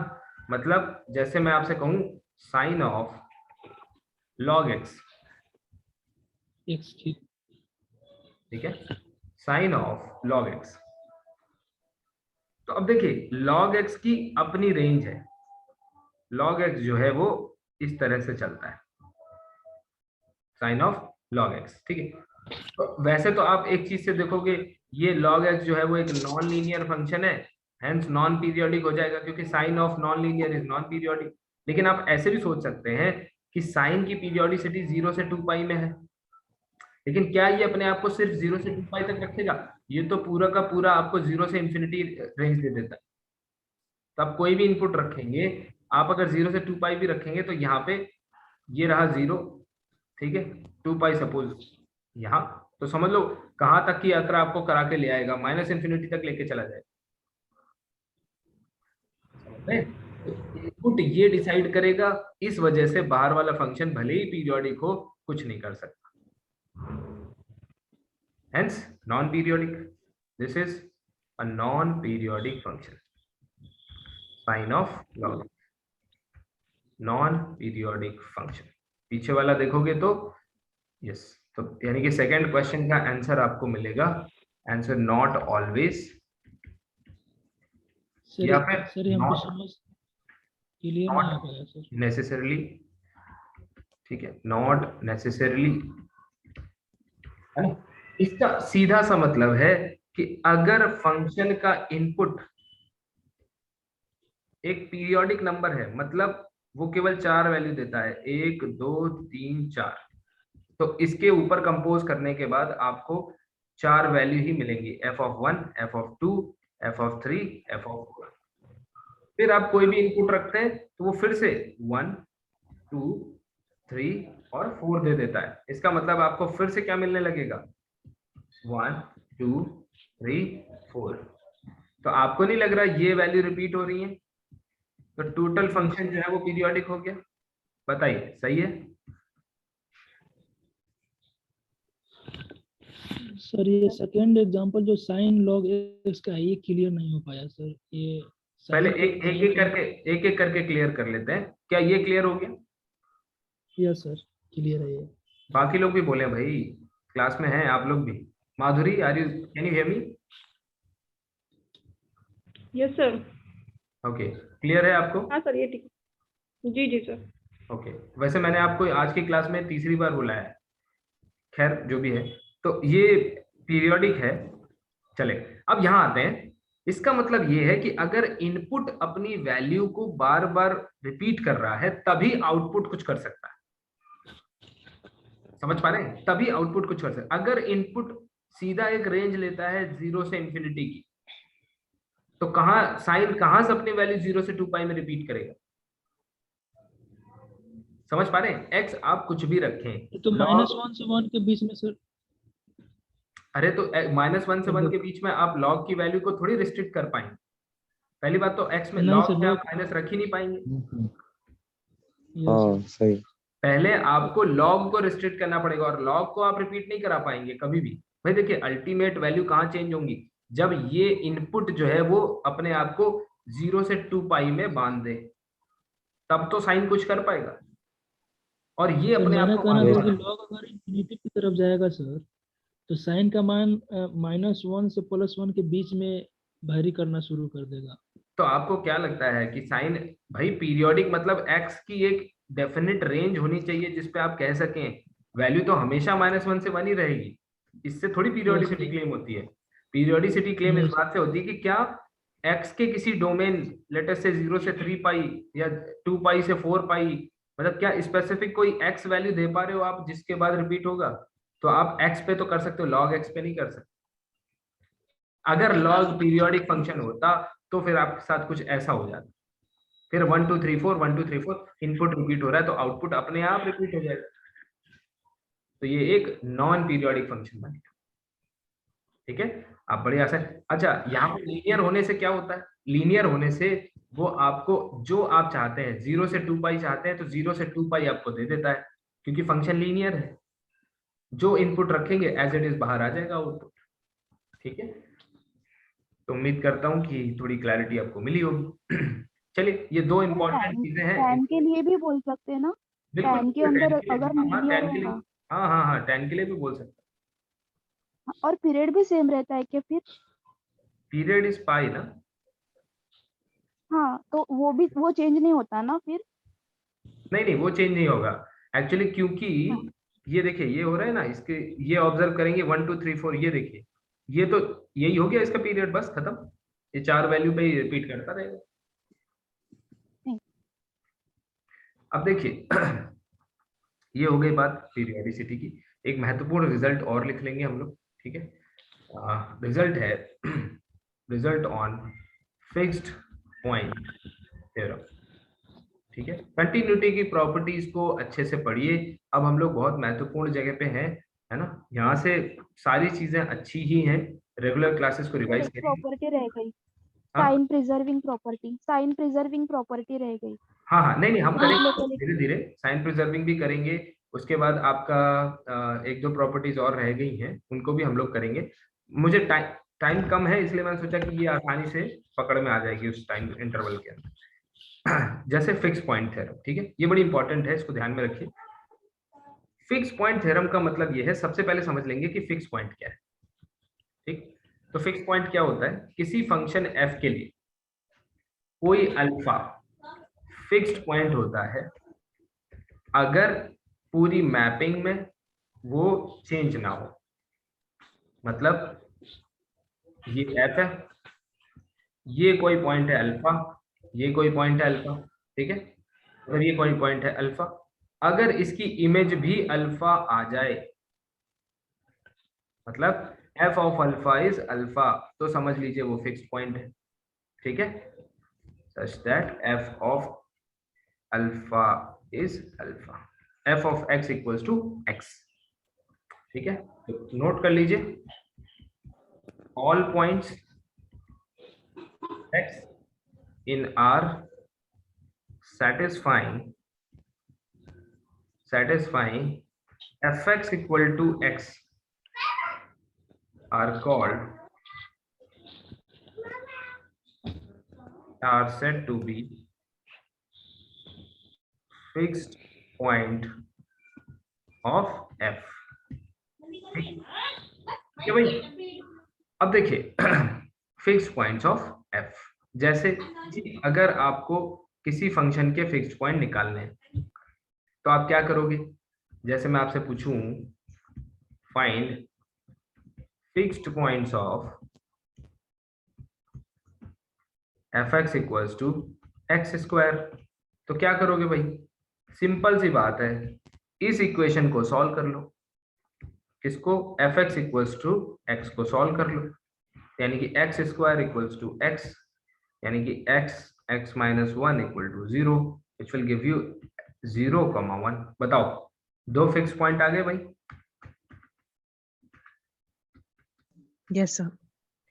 मतलब जैसे मैं आपसे कहूं sine of log x, x ठीक ठीक है, साइन ऑफ लॉग एक्स। तो अब देखिए, log x की अपनी रेंज है, log x जो है वो इस तरह से चलता है, साइन ऑफ log x, ठीक है। तो वैसे तो आप एक चीज से देखोगे, ये log x जो है वो एक नॉन लीनियर फंक्शन है, हेंस नॉन पीरियोडिक हो जाएगा, क्योंकि sine of non linear is non periodic. लेकिन आप ऐसे भी सोच सकते हैं कि साइन की पीरियोडिसिटी 0 से 2 पाई में है, लेकिन क्या ये अपने आप को सिर्फ 0 से 2 पाई तक रखेगा? ये तो पूरा का पूरा आपको 0 से इंफिनिटी रेंज दे देता है। तो आप कोई भी इनपुट रखेंगे, आप अगर 0 से 2 पाई भी रखेंगे तो यहाँ पे ये रहा 0, ठीक है, 2 पाई सपोज यहाँ, तो समझ लो कहां तक की यात्रा आपको करा के ले आएगा, माइनस इन्फिनिटी तक लेके चला जाएगा। इनपुट ये डिसाइड करेगा, इस वजह से बाहर वाला फंक्शन भले ही पीरियोडिक हो कुछ नहीं कर सकता, hence non periodic. This is a non periodic function, sin of log, non periodic function। पीछे वाला देखोगे तो यस, तो यानी कि सेकंड क्वेश्चन का आंसर आपको मिलेगा आंसर नॉट ऑलवेज सर या फिर सर ये हमको नॉट समझ क्लियर नहीं हो पाया सर। नेसेसरली, ठीक है, नॉट नेसेसरली, है ना। इसका सीधा सा मतलब है कि अगर फंक्शन का इनपुट एक पीरियोडिक नंबर है, मतलब वो केवल 4 वैल्यू देता है, 1 2 3 4, तो इसके ऊपर कंपोज करने के बाद आपको 4 वैल्यू ही मिलेंगी, f(1), f(2), f(3), f(4). फिर आप कोई भी इनपुट रखते हैं तो वो फिर से 1 2 3 और 4 दे देता है। इसका मतलब आपको फिर से क्या मिलने लगेगा, 1 2 3 4। तो आपको नहीं लग रहा ये वैल्यू रिपीट हो रही है, तो टोटल फंक्शन जो है वो पीरियोडिक हो गया। बताइए सही है? सर ये सेकंड एग्जांपल जो साइन लॉग एक्स का है ये क्लियर नहीं हो पाया सर। ये पहले एक एक करके क्लियर कर लेते हैं। क्या ये क्लियर हो गया? यस सर क्लियर है ये। बाकी लोग भी बोले भाई, क्लास में हैं आप लोग भी। Madhuri, are you, can you hear me? Yes sir. Okay, clear है आपको? हाँ सर ये ठीक। जी जी सर। ओके, वैसे मैंने आपको आज की क्लास में तीसरी बार बुलाया है, खैर जो भी है। तो ये पीरियोडिक है। चले अब यहाँ आते हैं। इसका मतलब ये है कि अगर इनपुट अपनी वैल्यू को बार बार रिपीट कर रहा है तभी आउटपुट कुछ कर सकता है। समझ पा रहे हैं? तभी आउटपुट कुछ कर सकता है। अगर इनपुट सीधा एक रेंज लेता है 0 से इंफिनिटी की, तो साइन कहां से अपनी वैल्यू 0 से 2 पाई में रिपीट करेगा? समझ पा रहे हैं? एक्स आप कुछ भी रखें तो -1 से 1 के बीच में सर। अरे तो -1 से 1 के बीच में आप लॉग की वैल्यू को थोड़ी रिस्ट्रिक्ट कर पाएंगे। पहली बात तो एक्स में लॉग में आप माइनस रख ही नहीं पाएंगे। हाँ सही। पहले आपको लॉग को रिस्ट्रिक्ट करना पड़ेगा और लॉग को आप रिपीट नहीं करा पाएंगे कभी भी। भाई देखिए, अल्टीमेट वैल्यू कहाँ चेंज होंगी? जब ये इनपुट जो है वो अपने आप को 0 से 2 पाई में बांध दे, तब तो साइन कुछ कर पाएगा। और ये अपने आप को कहना है कि लॉग अगर इंफिनिटी की तरफ जाएगा सर, तो साइन का मान -1 से +1 के बीच में वैरी करना शुरू कर देगा। तो आपको क्या लगता है कि साइन, भाई पीरियोडिक मतलब एक्स की एक डेफिनेट रेंज होनी चाहिए जिसपे आप कह सकें वैल्यू तो हमेशा -1 से 1 ही रहेगी। इससे थोड़ी पीरियोडिसिटी क्लेम होती है। पीरियोडिसिटी क्लेम इस बात से होती है कि क्या एक्स के किसी डोमेन, लेटेस्ट से 0 से 3 पाई या 2 पाई से 4 पाई, मतलब क्या स्पेसिफिक कोई एक्स वैल्यू दे पा रहे हो आप जिसके बाद रिपीट होगा? तो आप एक्स पे तो कर सकते हो, लॉग एक्स पे नहीं कर सकते। अगर लॉग पीरियोडिक फंक्शन होता तो फिर आपके साथ कुछ ऐसा हो जाता, फिर 1 2 3 4 1 2 3 4 इनपुट रिपीट हो रहा है तो आउटपुट अपने आप रिपीट हो जाएगा। तो ये एक नॉन पीरियोडिक फंक्शन बनेगा। ठीक है, आप बढ़िया से। अच्छा, यहाँ पे लीनियर होने से क्या होता है? लीनियर होने से वो आपको जो आप चाहते हैं, 0 से 2 पाई चाहते हैं तो 0 से 2 पाई आपको दे देता है, क्योंकि फंक्शन लीनियर है। जो इनपुट रखेंगे एज इट इज बाहर आ जाएगा आउटपुट। ठीक है, तो उम्मीद करता हूँ कि थोड़ी क्लैरिटी आपको मिली होगी। चलिए, ये दो इंपॉर्टेंट चीजें हैं। tan के लिए भी बोल सकते हैं ना? बिल्कुल, tan के अंदर अगर लीनियर tan के लिए, होगा हाँ tan के लिए भी बोल सकते हैं। और पीरियड भी सेम रहता है क्या फिर? पीरियड इज पाई ना? हाँ, तो वो चेंज नहीं होता ना फिर? नहीं वो चेंज नहीं होगा एक्चुअली, क्योंकि ये देखिए ये हो रहा है ना, इसके ये ऑब्जर्व करेंगे 1 2 3 4, ये देखिए ये तो यही हो गया इसका पीरियड, बस खत्म। ये 4 वैल्यू पे ही रिपीट करता रहेगा। अब देखिए ये हो गई बात पीरियोडिसिटी की। एक महत्वपूर्ण रिजल्ट और लिख लेंगे हम लोग। ठीक है, रिजल्ट है result on fixed point theorem. ठीक है, कंटिन्यूटी की प्रॉपर्टीज को अच्छे से पढ़िए। अब हम लोग बहुत महत्वपूर्ण जगह पे हैं, है ना। यहाँ से सारी चीजें अच्छी ही हैं, रेगुलर क्लासेस को रिवाइज करिए। प्रॉपर्टी रह गई, साइन प्रिजर्विंग प्रॉपर्टी रह गई। हाँ नहीं हम करेंगे धीरे धीरे, साइन प्रिजर्विंग भी करेंगे। उसके बाद आपका 1-2 प्रॉपर्टीज और रह गई हैं, उनको भी हम लोग करेंगे। मुझे टाइम कम है, इसलिए मैंने सोचा कि ये आसानी से पकड़ में आ जाएगी उस टाइम इंटरवल के अंदर। जैसे फिक्स पॉइंट थ्योरम, ठीक है, ये बड़ी इंपॉर्टेंट है, इसको ध्यान में रखिए। फिक्स पॉइंट थ्योरम का मतलब ये है, सबसे पहले समझ लेंगे कि फिक्स पॉइंट क्या है। ठीक, तो फिक्स पॉइंट क्या होता है? किसी फंक्शन f के लिए कोई अल्फा फिक्स्ड पॉइंट होता है अगर पूरी मैपिंग में वो चेंज ना हो। मतलब ये f है, ये कोई पॉइंट है अल्फा, ये कोई पॉइंट है अल्फा, ठीक है, और ये कोई पॉइंट है अल्फा, अगर इसकी इमेज भी अल्फा आ जाए, मतलब f of alpha is alpha, तो समझ लीजिए वो फिक्स्ड पॉइंट है। ठीक है, such that f of alpha is alpha, f of x equals to x। ठीक है, तो नोट कर लीजिए, all points x in R satisfying fx equal to x are said to be fixed point of f। ठीक है भाई, अब देखिए फिक्स्ड पॉइंट्स ऑफ f, जैसे कि अगर आपको किसी फंक्शन के फिक्स्ड पॉइंट निकालने हैं तो आप क्या करोगे? जैसे मैं आपसे पूछूं find fixed points of fx equals to x square, तो क्या करोगे भाई? सिंपल सी बात है, इस इक्वेशन को सॉल्व कर लो। किसको? fx इक्वल्स टू x को सॉल्व कर लो, यानी कि x square equals to x, यानी कि x minus 1 equal to 0, which will give you 0,1। बताओ, दो फिक्स पॉइंट आ गए भाई। Yes sir.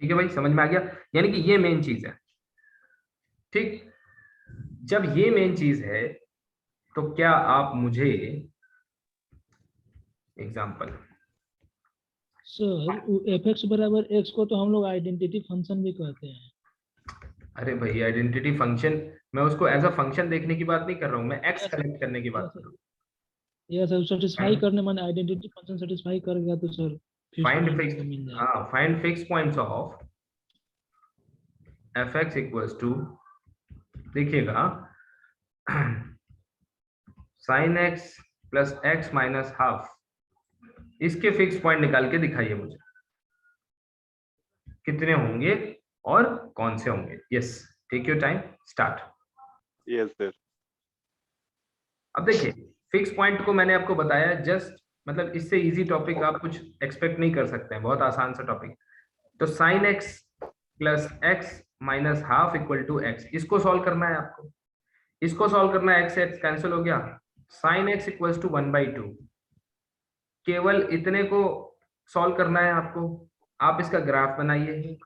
ठीक है भाई, समझ में आ गया? यानी कि ये मेन चीज है। ठीक, जब ये मेन चीज है तो क्या आप मुझे एग्जांपल, सर fx बराबर x को तो हम लोग आइडेंटिटी फंक्शन भी कहते हैं। अरे भाई आइडेंटिटी फंक्शन, मैं उसको एज अ फंक्शन देखने की बात नहीं कर रहा हूँ, मैं एक्स कलेक्ट करने की बात कर रहा हूँ। यह सर सेटिस्फाई करने माने आइडेंटिटी फंक्शन सेटिस्फाई कर गया तो सर फाइंड फिक्स, हाँ, find fix points of fx equals to, देखिएगा sin x plus x minus half, इसके फिक्स पॉइंट निकाल के दिखाइए मुझे, कितने होंगे और कौन से होंगे। Yes, take your time, start. Yes sir. अब देखिए, फिक्स पॉइंट को मैंने आपको बताया जस्ट, मतलब इससे इजी टॉपिक आप कुछ एक्सपेक्ट नहीं कर सकते हैं, बहुत आसान सा टॉपिक। तो sin x plus x minus half equal to x, इसको सॉल्व करना है आपको, इसको सॉल्व करना है। x से x कैंसिल हो गया, sin x इक्वल्स टू 1/2, केवल इतने को सॉल्व करना है आपको। आप इसका ग्राफ बनाइए,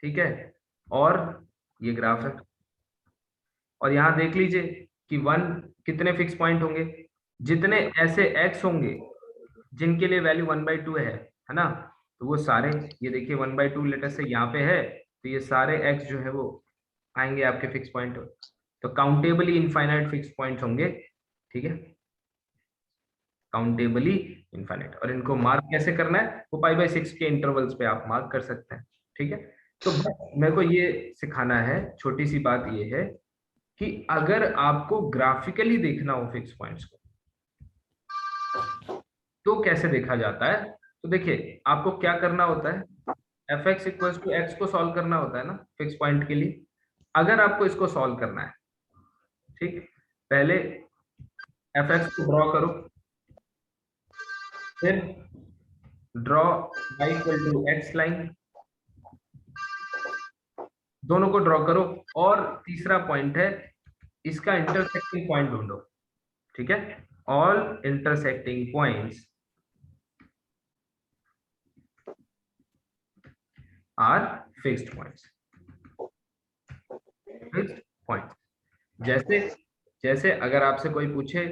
ठीक है, और ये ग्राफ है, और यहां देख लीजिए कि 1 कितने फिक्स पॉइंट होंगे, जितने ऐसे x होंगे जिनके लिए वैल्यू 1/2 है ना, तो वो सारे, ये देखिए 1/2 लेटर से यहाँ पे है, तो ये सारे x जो है वो आएंगे आपके फिक्स पॉइंट। तो काउंटेबली इनफाइनाइट फिक्स पॉइंट होंगे, ठीक है, काउंटेबली इनफाइनाइट। और इनको मार्क कैसे करना है, वो π/6 के इंटरवल्स पे आप मार्क कर सकते हैं। ठीक है, तो मेरे को ये सिखाना है, छोटी सी बात ये है कि अगर आपको ग्राफिकली देखना हो फिक्स पॉइंट्स को तो कैसे देखा जाता है। तो देखिए, आपको क्या करना होता है, fx इक्वल्स टू x को सॉल्व करना होता है ना फिक्स पॉइंट के लिए। अगर आपको इसको सॉल्व करना है, ठीक, पहले fx को ड्रॉ करो, फिर draw y equal to x line, दोनों को ड्रॉ करो, और तीसरा पॉइंट है इसका इंटरसेक्टिंग पॉइंट ढूंढो। ठीक है, all intersecting points are fixed points. Fixed point, जैसे अगर आपसे कोई पूछे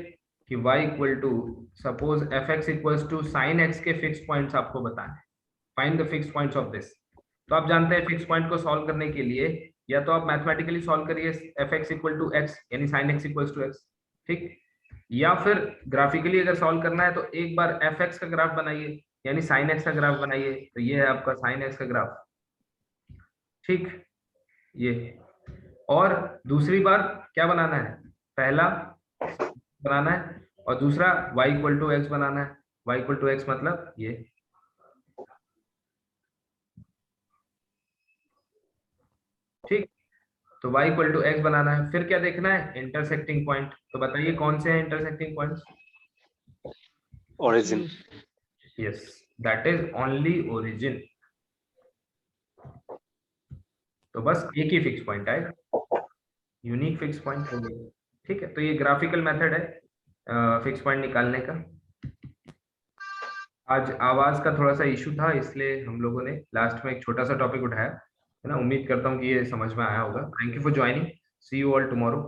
कि y equal to, suppose fx equals to sin x के फिक्स पॉइंट्स आपको बताने, find the fix points of this, तो आप जानते हैं फिक्स पॉइंट को सॉल्व करने के लिए या तो आप मैथमेटिकली सॉल्व करिए fx इक्वल टू x यानी sin x equals to x, ठीक, या फिर ग्राफिकली अगर सॉल्व करना है तो एक बार एफ एक्स का ग्राफ बनाइए, यानी साइन एक्स का ग्राफ बनाइए, तो ये है आपका साइन एक्स का ग्राफ, ठीक, ये। और दूसरी बार क्या बनाना है, पहला बनाना है और दूसरा y इक्वल टू एक्स बनाना है। y इक्वल टू एक्स मतलब ये, ठीक। तो y इक्वल टू एक्स बनाना है, फिर क्या देखना है, इंटरसेक्टिंग पॉइंट। तो बताइए कौन से हैं intersecting points? origin. Yes, that is only origin. तो बस एक ही फिक्स पॉइंट आएगा, यूनिक फिक्स पॉइंट होगा, ठीक है। तो ये ग्राफिकल मेथड है फिक्स पॉइंट निकालने का। आज आवाज का थोड़ा सा इशू था, इसलिए हम लोगों ने लास्ट में एक छोटा सा टॉपिक उठाया है ना। उम्मीद करता हूँ कि ये समझ में आया होगा। Thank you for joining, see you all tomorrow.